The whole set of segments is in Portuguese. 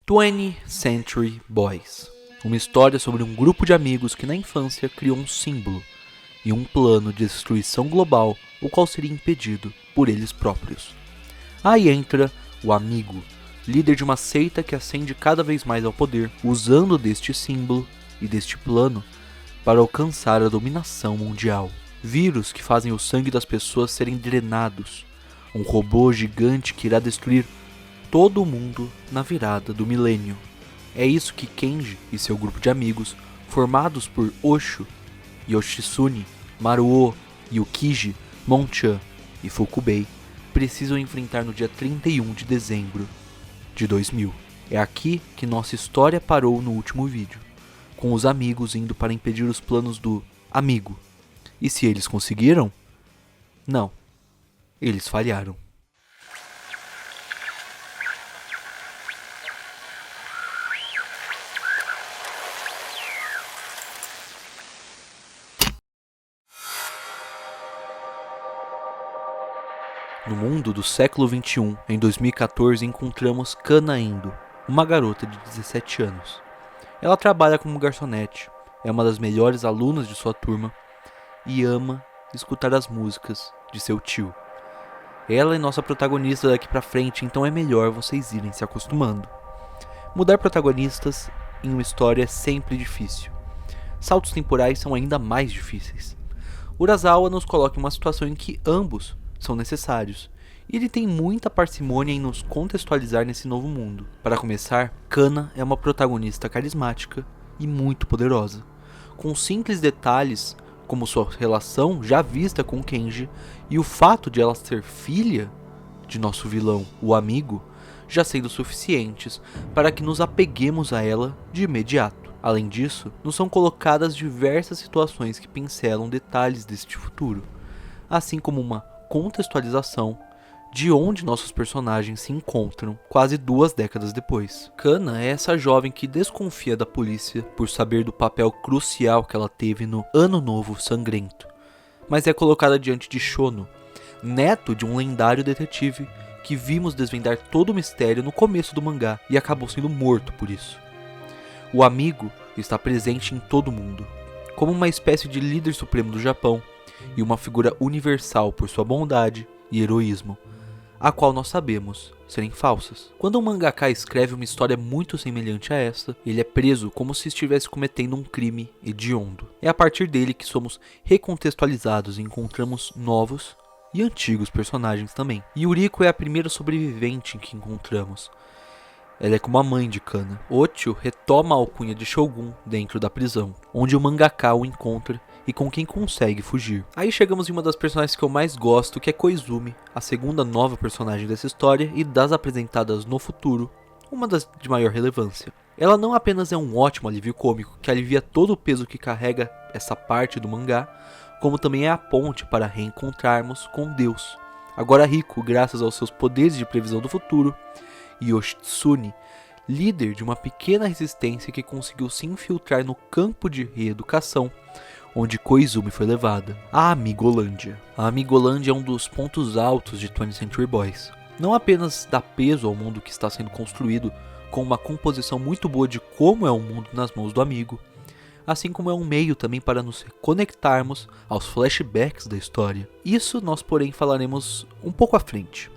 20th Century Boys, uma história sobre um grupo de amigos que na infância criou um símbolo e um plano de destruição global, o qual seria impedido por eles próprios. Aí entra o amigo, líder de uma seita que ascende cada vez mais ao poder, usando deste símbolo e deste plano para alcançar a dominação mundial. Vírus que fazem o sangue das pessoas serem drenados, um robô gigante que irá destruir todo o mundo na virada do milênio. É isso que Kenji e seu grupo de amigos, formados por Osho, Yoshitsune, Maruo, Yukiji, Monchan e Fukubei, precisam enfrentar no dia 31 de dezembro de 2000. É aqui que nossa história parou no último vídeo, com os amigos indo para impedir os planos do amigo. E se eles conseguiram? Não, eles falharam. No mundo do século XXI, em 2014, encontramos Kana Endo, uma garota de 17 anos. Ela trabalha como garçonete, é uma das melhores alunas de sua turma e ama escutar as músicas de seu tio. Ela é nossa protagonista daqui pra frente, então é melhor vocês irem se acostumando. Mudar protagonistas em uma história é sempre difícil. Saltos temporais são ainda mais difíceis. Urasawa nos coloca em uma situação em que ambos são necessários, e ele tem muita parcimônia em nos contextualizar nesse novo mundo. Para começar, Kana é uma protagonista carismática e muito poderosa, com simples detalhes como sua relação já vista com Kenji e o fato de ela ser filha de nosso vilão, o amigo, já sendo suficientes para que nos apeguemos a ela de imediato. Além disso, nos são colocadas diversas situações que pincelam detalhes deste futuro, assim como uma contextualização de onde nossos personagens se encontram quase 2 décadas depois. Kana é essa jovem que desconfia da polícia por saber do papel crucial que ela teve no Ano Novo Sangrento, mas é colocada diante de Shono, neto de um lendário detetive que vimos desvendar todo o mistério no começo do mangá e acabou sendo morto por isso. O amigo está presente em todo mundo, como uma espécie de líder supremo do Japão e uma figura universal por sua bondade e heroísmo, a qual nós sabemos serem falsas. Quando um mangaka escreve uma história muito semelhante a esta, ele é preso como se estivesse cometendo um crime hediondo. É a partir dele que somos recontextualizados e encontramos novos e antigos personagens também. Yuriko é a primeira sobrevivente que encontramos. Ela é como a mãe de Kana. Ocho retoma a alcunha de Shogun dentro da prisão, onde o mangaka o encontra e com quem consegue fugir. Aí chegamos em uma das personagens que eu mais gosto, que é Koizumi, a segunda nova personagem dessa história e das apresentadas no futuro, uma das de maior relevância. Ela não apenas é um ótimo alívio cômico, que alivia todo o peso que carrega essa parte do mangá, como também é a ponte para reencontrarmos com Deus, agora rico graças aos seus poderes de previsão do futuro, e Yoshitsune, líder de uma pequena resistência que conseguiu se infiltrar no campo de reeducação onde Koizumi foi levada, a Amigolândia. A Amigolândia é um dos pontos altos de 20th Century Boys. Não apenas dá peso ao mundo que está sendo construído, com uma composição muito boa de como é o mundo nas mãos do amigo, assim como é um meio também para nos conectarmos aos flashbacks da história. Isso nós, porém, falaremos um pouco à frente.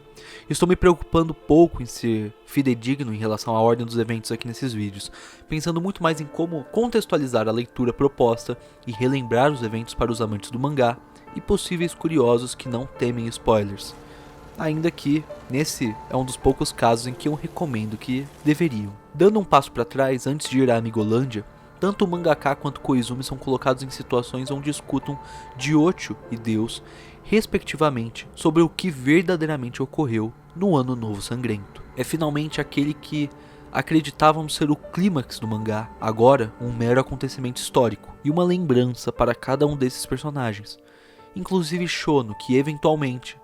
Estou me preocupando pouco em ser fidedigno em relação à ordem dos eventos aqui nesses vídeos, pensando muito mais em como contextualizar a leitura proposta e relembrar os eventos para os amantes do mangá e possíveis curiosos que não temem spoilers. Ainda que, nesse é um dos poucos casos em que eu recomendo que deveriam. Dando um passo para trás, antes de ir à Amigolândia, tanto o mangaka quanto Koizumi são colocados em situações onde escutam de Ocho e Deus, respectivamente, sobre o que verdadeiramente ocorreu no Ano Novo Sangrento. É finalmente aquele que acreditávamos ser o clímax do mangá, agora um mero acontecimento histórico e uma lembrança para cada um desses personagens, inclusive Shono, que eventualmente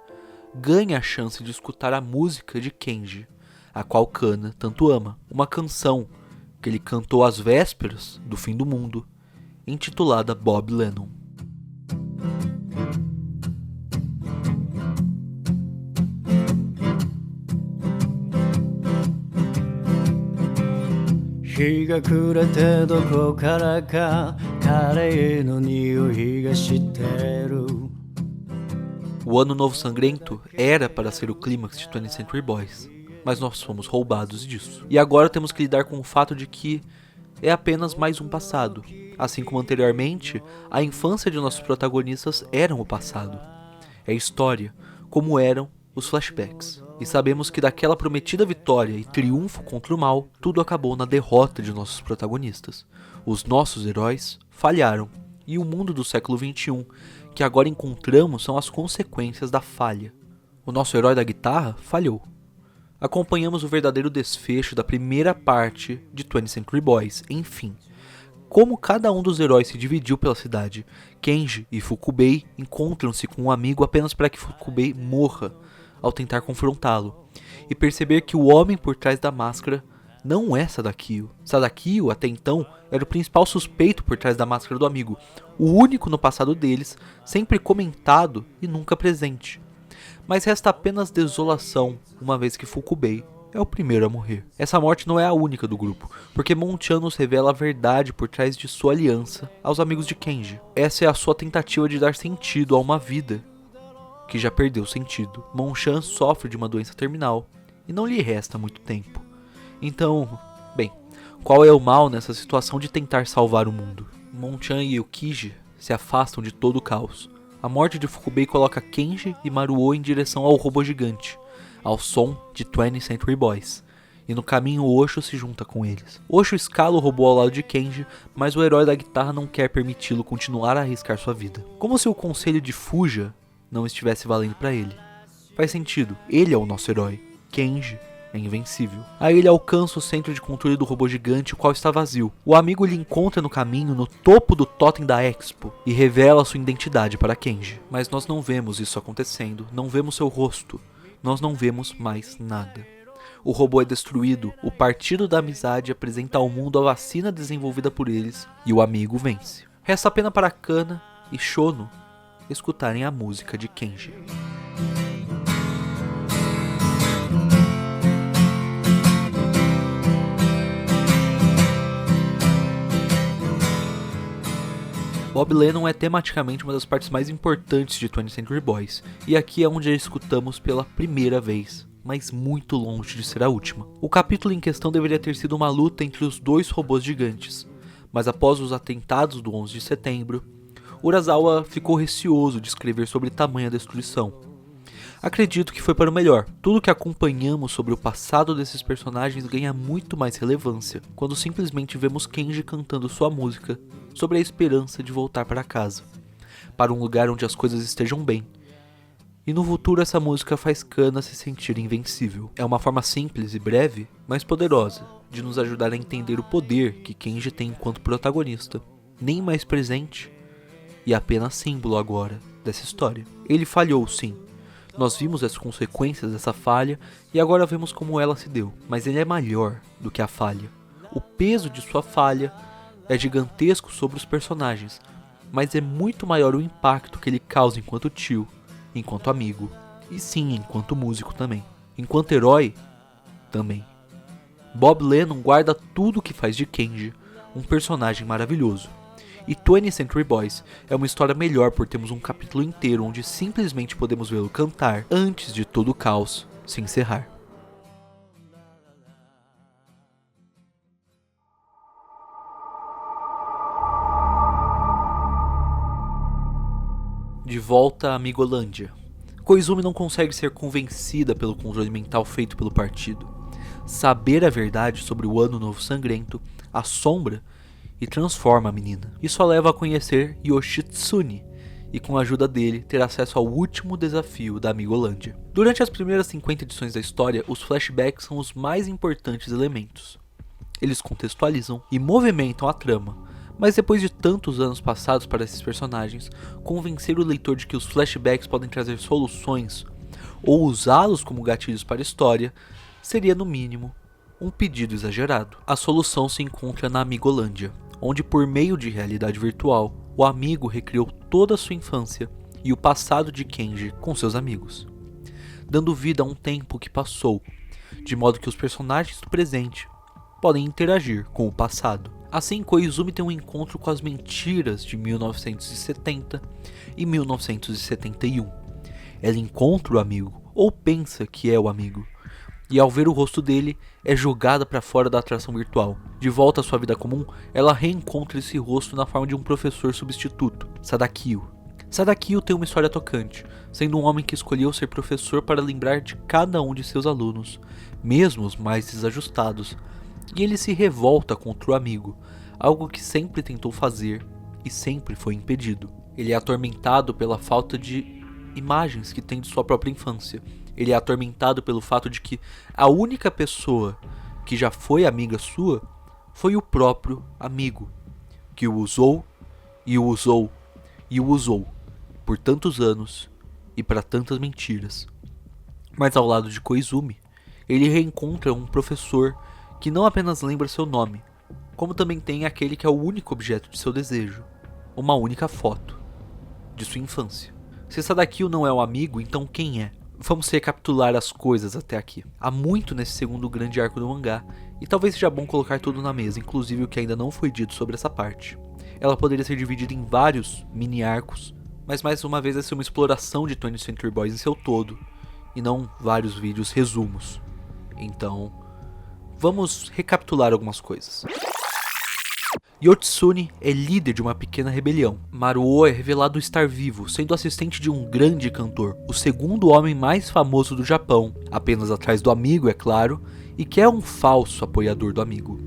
ganha a chance de escutar a música de Kenji, a qual Kana tanto ama, uma canção que ele cantou às vésperas do fim do mundo, intitulada Bob Lennon. 日が暮れてどこからかカレーの匂いがしてる O Ano Novo Sangrento era para ser o clímax de 20th Century Boys, mas nós fomos roubados disso. E agora temos que lidar com o fato de que é apenas mais um passado. Assim como anteriormente, a infância de nossos protagonistas eram o passado. É história, como eram os flashbacks. E sabemos que daquela prometida vitória e triunfo contra o mal, tudo acabou na derrota de nossos protagonistas. Os nossos heróis falharam, e o mundo do século XXI que agora encontramos são as consequências da falha. O nosso herói da guitarra falhou. Acompanhamos o verdadeiro desfecho da primeira parte de 20th Century Boys, enfim. Como cada um dos heróis se dividiu pela cidade, Kenji e Fukubei encontram-se com um amigo apenas para que Fukubei morra ao tentar confrontá-lo, e perceber que o homem por trás da máscara não é Sadakio. Sadakio, até então, era o principal suspeito por trás da máscara do amigo, o único no passado deles, sempre comentado e nunca presente. Mas resta apenas desolação, uma vez que Fukubei é o primeiro a morrer. Essa morte não é a única do grupo, porque Monchan nos revela a verdade por trás de sua aliança aos amigos de Kenji. Essa é a sua tentativa de dar sentido a uma vida que já perdeu sentido. Monchan sofre de uma doença terminal e não lhe resta muito tempo. Então, bem, qual é o mal nessa situação de tentar salvar o mundo? Monchan e Yukiji se afastam de todo o caos. A morte de Fukubei coloca Kenji e Maruo em direção ao robô gigante, ao som de 20th Century Boys, e no caminho Osho se junta com eles. Osho escala o robô ao lado de Kenji, mas o herói da guitarra não quer permiti-lo continuar a arriscar sua vida. Como se o conselho de Fuja não estivesse valendo para ele. Faz sentido, ele é o nosso herói. Kenji é invencível. Aí ele alcança o centro de controle do robô gigante, o qual está vazio. O amigo lhe encontra no caminho, no topo do totem da Expo, e revela sua identidade para Kenji. Mas nós não vemos isso acontecendo, não vemos seu rosto, nós não vemos mais nada. O robô é destruído, o Partido da Amizade apresenta ao mundo a vacina desenvolvida por eles, e o amigo vence. Resta apenas para Kana e Shono escutarem a música de Kenji. Bob Lennon é tematicamente uma das partes mais importantes de 20th Century Boys, e aqui é onde a escutamos pela primeira vez, mas muito longe de ser a última. O capítulo em questão deveria ter sido uma luta entre os dois robôs gigantes, mas após os atentados do 11 de setembro, Urasawa ficou receoso de escrever sobre tamanha destruição. Acredito que foi para o melhor. Tudo que acompanhamos sobre o passado desses personagens ganha muito mais relevância quando simplesmente vemos Kenji cantando sua música sobre a esperança de voltar para casa, para um lugar onde as coisas estejam bem. E no futuro essa música faz Kana se sentir invencível. É uma forma simples e breve, mas poderosa, de nos ajudar a entender o poder que Kenji tem enquanto protagonista, nem mais presente e apenas símbolo agora dessa história. Ele falhou, sim. Nós vimos as consequências dessa falha e agora vemos como ela se deu. Mas ele é maior do que a falha. O peso de sua falha é gigantesco sobre os personagens, mas é muito maior o impacto que ele causa enquanto tio, enquanto amigo, e sim, enquanto músico também. Enquanto herói, também. Bob Lennon guarda tudo o que faz de Kenji um personagem maravilhoso. E 20th Century Boys é uma história melhor por termos um capítulo inteiro onde simplesmente podemos vê-lo cantar antes de todo o caos se encerrar. De volta a Amigolândia. Koizumi não consegue ser convencida pelo controle mental feito pelo partido. Saber a verdade sobre o Ano Novo Sangrento assombra e transforma a menina. Isso a leva a conhecer Yoshitsune e com a ajuda dele ter acesso ao último desafio da Amigolândia. Durante as primeiras 50 edições da história, os flashbacks são os mais importantes elementos. Eles contextualizam e movimentam a trama, mas depois de tantos anos passados para esses personagens, convencer o leitor de que os flashbacks podem trazer soluções ou usá-los como gatilhos para a história seria, no mínimo, um pedido exagerado. A solução se encontra na Amigolândia, onde por meio de realidade virtual, o amigo recriou toda a sua infância e o passado de Kenji com seus amigos, dando vida a um tempo que passou, de modo que os personagens do presente podem interagir com o passado. Assim, Koizumi tem um encontro com as mentiras de 1970 e 1971. Ela encontra o amigo, ou pensa que é o amigo, e ao ver o rosto dele, é jogada para fora da atração virtual. De volta à sua vida comum, ela reencontra esse rosto na forma de um professor substituto, Sadakio. Sadakio tem uma história tocante, sendo um homem que escolheu ser professor para lembrar de cada um de seus alunos, mesmo os mais desajustados, e ele se revolta contra o amigo, algo que sempre tentou fazer e sempre foi impedido. Ele é atormentado pela falta de imagens que tem de sua própria infância. Ele é atormentado pelo fato de que a única pessoa que já foi amiga sua foi o próprio amigo, que o usou e o usou e o usou por tantos anos e para tantas mentiras. Mas ao lado de Koizumi, ele reencontra um professor que não apenas lembra seu nome, como também tem aquele que é o único objeto de seu desejo, uma única foto de sua infância. Se Sadakio não é um amigo, então quem é? Vamos recapitular as coisas até aqui. Há muito nesse segundo grande arco do mangá, e talvez seja bom colocar tudo na mesa, inclusive o que ainda não foi dito sobre essa parte. Ela poderia ser dividida em vários mini arcos, mas mais uma vez vai ser uma exploração de 20th Century Boys em seu todo, e não vários vídeos resumos. Então, vamos recapitular algumas coisas. Yotsune é líder de uma pequena rebelião. Maruo é revelado estar vivo, sendo assistente de um grande cantor, o segundo homem mais famoso do Japão, apenas atrás do amigo, é claro, e que é um falso apoiador do amigo.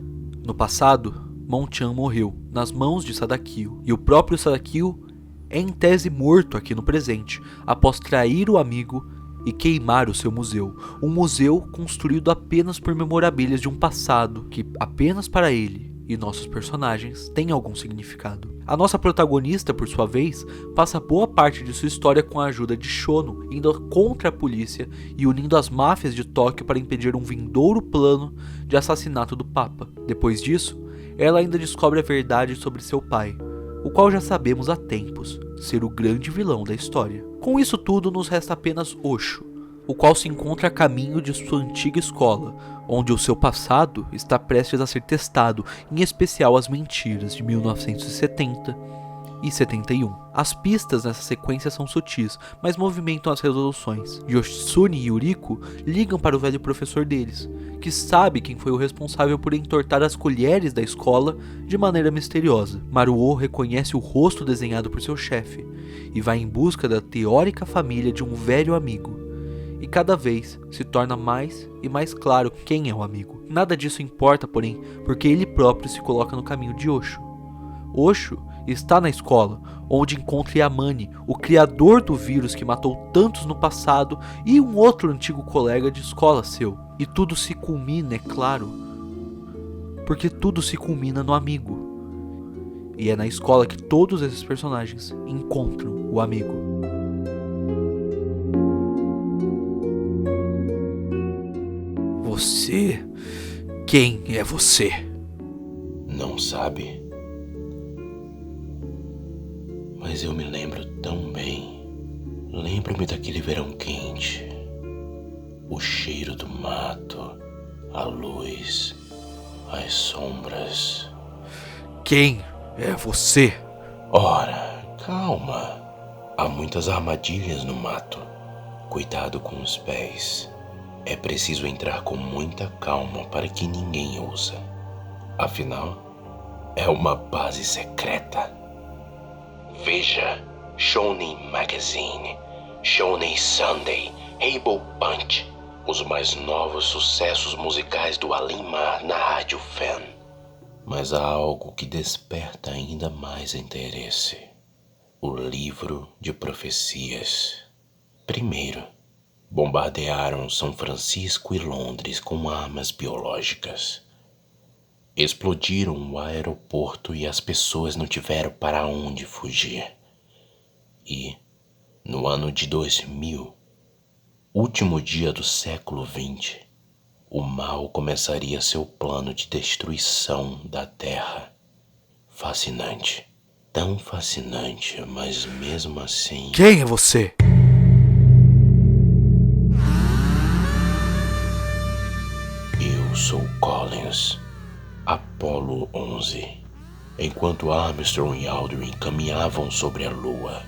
No passado, Monchan morreu nas mãos de Sadakio, e o próprio Sadakio é em tese morto aqui no presente, após trair o amigo e queimar o seu museu. Um museu construído apenas por memorabilias de um passado que apenas para ele e nossos personagens tem algum significado. A nossa protagonista, por sua vez, passa boa parte de sua história com a ajuda de Shono, indo contra a polícia e unindo as máfias de Tóquio para impedir um vindouro plano de assassinato do Papa. Depois disso, ela ainda descobre a verdade sobre seu pai, o qual já sabemos há tempos ser o grande vilão da história. Com isso tudo, nos resta apenas Osho, o qual se encontra a caminho de sua antiga escola, onde o seu passado está prestes a ser testado, em especial as mentiras de 1970 e 71. As pistas nessa sequência são sutis, mas movimentam as resoluções. Yoshitsune e Yuriko ligam para o velho professor deles, que sabe quem foi o responsável por entortar as colheres da escola de maneira misteriosa. Maruo reconhece o rosto desenhado por seu chefe e vai em busca da teórica família de um velho amigo. E cada vez se torna mais e mais claro quem é o amigo. Nada disso importa, porém, porque ele próprio se coloca no caminho de Osho. Osho está na escola, onde encontra Yamane, o criador do vírus que matou tantos no passado, e um outro antigo colega de escola seu. E tudo se culmina, é claro, porque tudo se culmina no amigo. E é na escola que todos esses personagens encontram o amigo. Você? Quem é você? Não sabe? Mas eu me lembro tão bem. Lembro-me daquele verão quente. O cheiro do mato, a luz, as sombras. Quem é você? Ora, calma. Há muitas armadilhas no mato. Cuidado com os pés. É preciso entrar com muita calma para que ninguém ouça. Afinal, é uma base secreta. Veja Shonen Magazine, Shonen Sunday, Able Punch, os mais novos sucessos musicais do além-mar na Rádio Fan. Mas há algo que desperta ainda mais interesse. O livro de profecias. Primeiro, bombardearam São Francisco e Londres com armas biológicas. Explodiram o aeroporto e as pessoas não tiveram para onde fugir. E, no ano de 2000, último dia do século XX, o mal começaria seu plano de destruição da Terra. Fascinante. Tão fascinante, mas mesmo assim... Quem é você? Eu sou Collins, Apolo 11. Enquanto Armstrong e Aldrin caminhavam sobre a lua,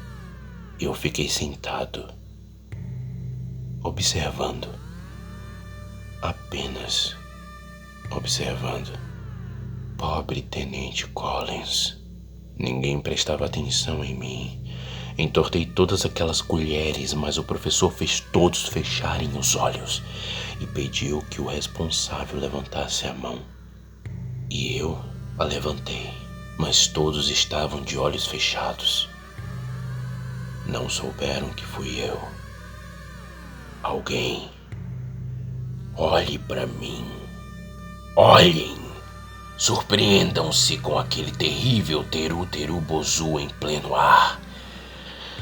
eu fiquei sentado, observando. Apenas observando. Pobre Tenente Collins. Ninguém prestava atenção em mim. Entortei todas aquelas colheres, mas o professor fez todos fecharem os olhos e pediu que o responsável levantasse a mão. E eu a levantei, mas todos estavam de olhos fechados. Não souberam que fui eu. Alguém, olhe para mim. Olhem! Surpreendam-se com aquele terrível Teru Bozu em pleno ar.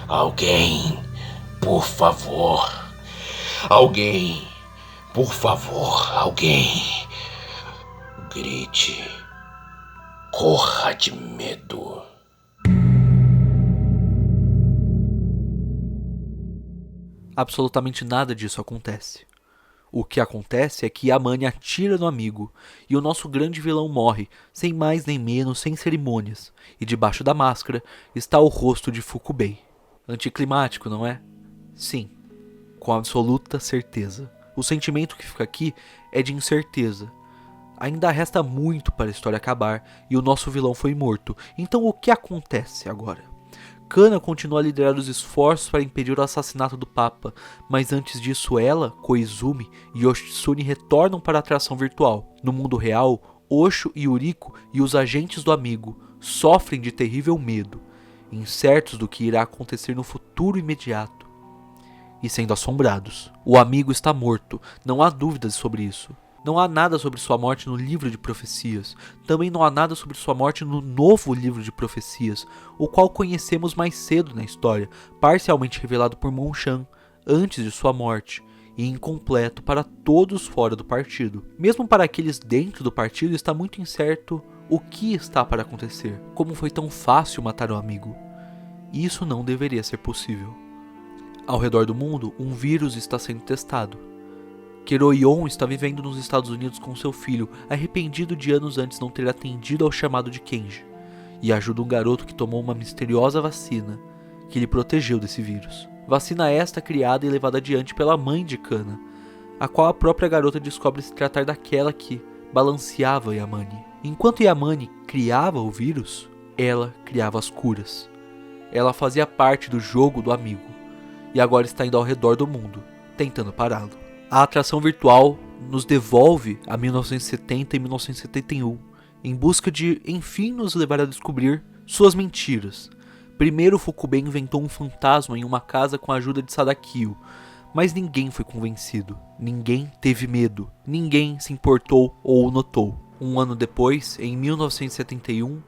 Alguém, por favor. Alguém, por favor, alguém. Grite. Corra de medo. Absolutamente nada disso acontece. O que acontece é que Yamane atira no amigo e o nosso grande vilão morre, sem mais nem menos, sem cerimônias, e debaixo da máscara está o rosto de Fukubei. Anticlimático, não é? Sim, com absoluta certeza. O sentimento que fica aqui é de incerteza. Ainda resta muito para a história acabar e o nosso vilão foi morto. Então o que acontece agora? Kana continua a liderar os esforços para impedir o assassinato do Papa, mas antes disso ela, Koizumi e Yoshitsune retornam para a atração virtual. No mundo real, Osho e Yuriko e os agentes do amigo sofrem de terrível medo, incertos do que irá acontecer no futuro imediato, e sendo assombrados. O amigo está morto, não há dúvidas sobre isso. Não há nada sobre sua morte no livro de profecias. Também não há nada sobre sua morte no novo livro de profecias, o qual conhecemos mais cedo na história, parcialmente revelado por Monchan antes de sua morte, e incompleto para todos fora do partido. Mesmo para aqueles dentro do partido está muito incerto o que está para acontecer. Como foi tão fácil matar um amigo? Isso não deveria ser possível. Ao redor do mundo, um vírus está sendo testado. Keroyon está vivendo nos Estados Unidos com seu filho, arrependido de anos antes não ter atendido ao chamado de Kenji, e ajuda um garoto que tomou uma misteriosa vacina que lhe protegeu desse vírus. Vacina esta criada e levada adiante pela mãe de Kana, a qual a própria garota descobre se tratar daquela que balanceava Yamane. Enquanto Yamane criava o vírus, ela criava as curas. Ela fazia parte do jogo do amigo, e agora está indo ao redor do mundo, tentando pará-lo. A atração virtual nos devolve a 1970 e 1971, em busca de, enfim, nos levar a descobrir suas mentiras. Primeiro, Fukubei inventou um fantasma em uma casa com a ajuda de Sadakio, mas ninguém foi convencido, ninguém teve medo, ninguém se importou ou o notou. Um ano depois, em 1971,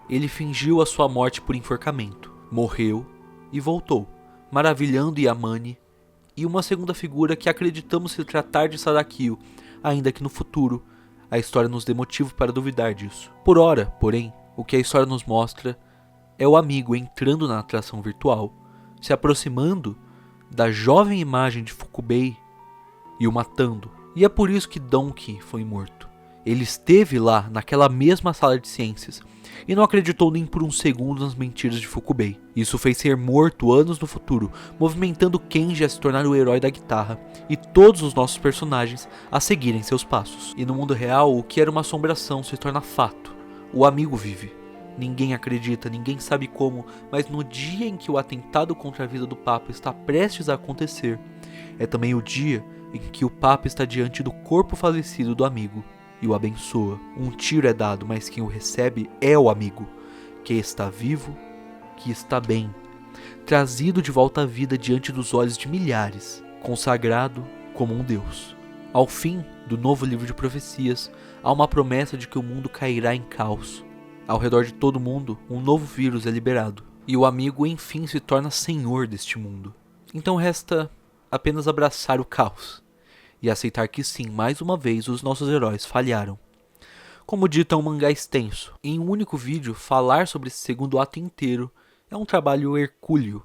ele fingiu a sua morte por enforcamento, morreu e voltou, maravilhando Yamane e uma segunda figura que acreditamos se tratar de Sadakio, ainda que no futuro a história nos dê motivo para duvidar disso. Por ora, porém, o que a história nos mostra é o amigo entrando na atração virtual, se aproximando da jovem imagem de Fukubei e o matando. E é por isso que Donkey foi morto. Ele esteve lá, naquela mesma sala de ciências, e não acreditou nem por um segundo nas mentiras de Fukubei. Isso fez ser morto anos no futuro, movimentando Kenji a se tornar o herói da guitarra, e todos os nossos personagens a seguirem seus passos. E no mundo real, o que era uma assombração se torna fato. O amigo vive. Ninguém acredita, ninguém sabe como, mas no dia em que o atentado contra a vida do Papa está prestes a acontecer, é também o dia em que o Papa está diante do corpo falecido do amigo e o abençoa. Um tiro é dado, mas quem o recebe é o amigo, que está vivo, que está bem, trazido de volta à vida diante dos olhos de milhares, consagrado como um Deus. Ao fim do novo livro de profecias, há uma promessa de que o mundo cairá em caos. Ao redor de todo mundo, um novo vírus é liberado, e o amigo enfim se torna senhor deste mundo. Então resta apenas abraçar o caos e aceitar que sim, mais uma vez os nossos heróis falharam. Como dito, é um mangá extenso. Em um único vídeo, falar sobre esse segundo ato inteiro é um trabalho hercúleo,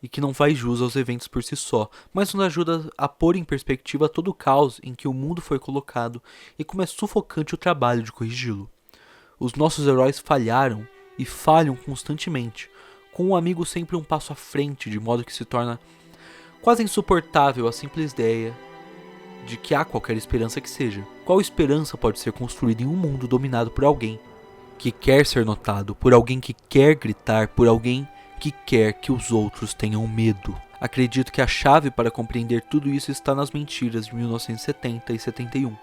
e que não faz jus aos eventos por si só, mas nos ajuda a pôr em perspectiva todo o caos em que o mundo foi colocado e como é sufocante o trabalho de corrigi-lo. Os nossos heróis falharam e falham constantemente, com o amigo sempre um passo à frente, de modo que se torna quase insuportável a simples ideia de que há qualquer esperança que seja. Qual esperança pode ser construída em um mundo dominado por alguém que quer ser notado, por alguém que quer gritar, por alguém que quer que os outros tenham medo? Acredito que a chave para compreender tudo isso está nas mentiras de 1970 e 71.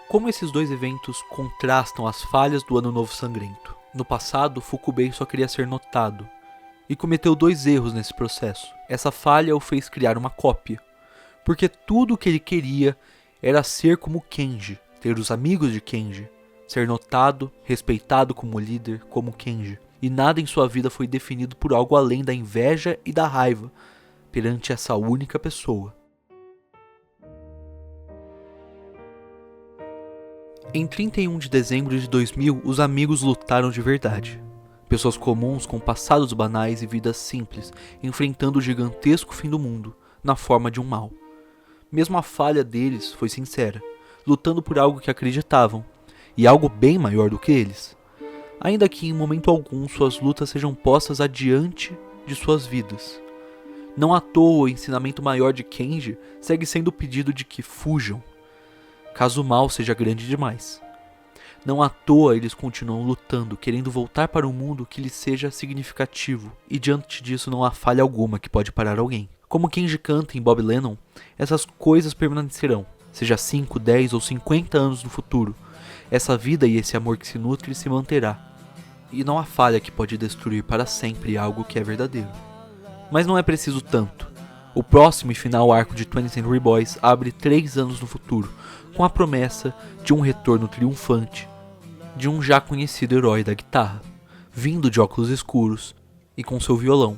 Como esses dois eventos contrastam as falhas do Ano Novo Sangrento. No passado, Fukubei só queria ser notado, e cometeu 2 erros nesse processo. Essa falha o fez criar uma cópia, porque tudo o que ele queria era ser como Kenji, ter os amigos de Kenji, ser notado, respeitado como líder, como Kenji. E nada em sua vida foi definido por algo além da inveja e da raiva perante essa única pessoa. Em 31 de dezembro de 2000, os amigos lutaram de verdade. Pessoas comuns com passados banais e vidas simples, enfrentando o gigantesco fim do mundo, na forma de um mal. Mesmo a falha deles foi sincera, lutando por algo que acreditavam, e algo bem maior do que eles. Ainda que em momento algum suas lutas sejam postas adiante de suas vidas. Não à toa o ensinamento maior de Kenji segue sendo o pedido de que fujam, caso o mal seja grande demais. Não à toa eles continuam lutando, querendo voltar para um mundo que lhes seja significativo, e diante disso não há falha alguma que pode parar alguém. Como Kenji canta em Bob Lennon, essas coisas permanecerão, seja 5, 10 ou 50 anos no futuro. Essa vida e esse amor que se nutre se manterá. E não há falha que pode destruir para sempre algo que é verdadeiro. Mas não é preciso tanto. O próximo e final arco de 20th Century Boys abre 3 anos no futuro, com a promessa de um retorno triunfante de um já conhecido herói da guitarra, vindo de óculos escuros e com seu violão,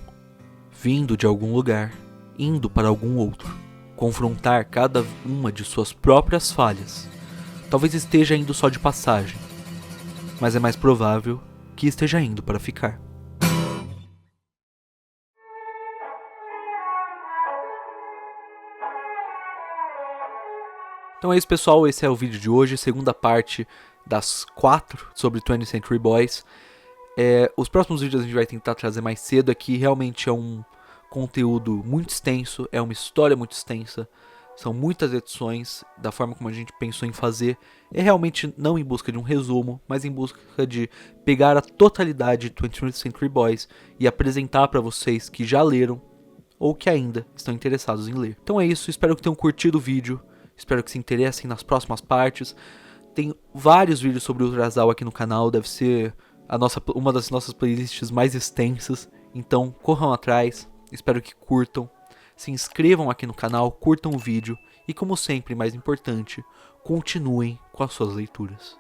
vindo de algum lugar, indo para algum outro, confrontar cada uma de suas próprias falhas. Talvez esteja indo só de passagem, mas é mais provável que esteja indo para ficar. Então é isso, pessoal, esse é o vídeo de hoje, segunda parte das 4 sobre 20th Century Boys. Os próximos vídeos a gente vai tentar trazer mais cedo aqui, realmente é um conteúdo muito extenso, é uma história muito extensa, são muitas edições, da forma como a gente pensou em fazer, é realmente não em busca de um resumo, mas em busca de pegar a totalidade de 20th Century Boys e apresentar para vocês que já leram ou que ainda estão interessados em ler. Então é isso, espero que tenham curtido o vídeo, espero que se interessem nas próximas partes. Tem vários vídeos sobre o Urasawa aqui no canal, deve ser uma das nossas playlists mais extensas, então corram atrás, espero que curtam, se inscrevam aqui no canal, curtam o vídeo e, como sempre, mais importante, continuem com as suas leituras.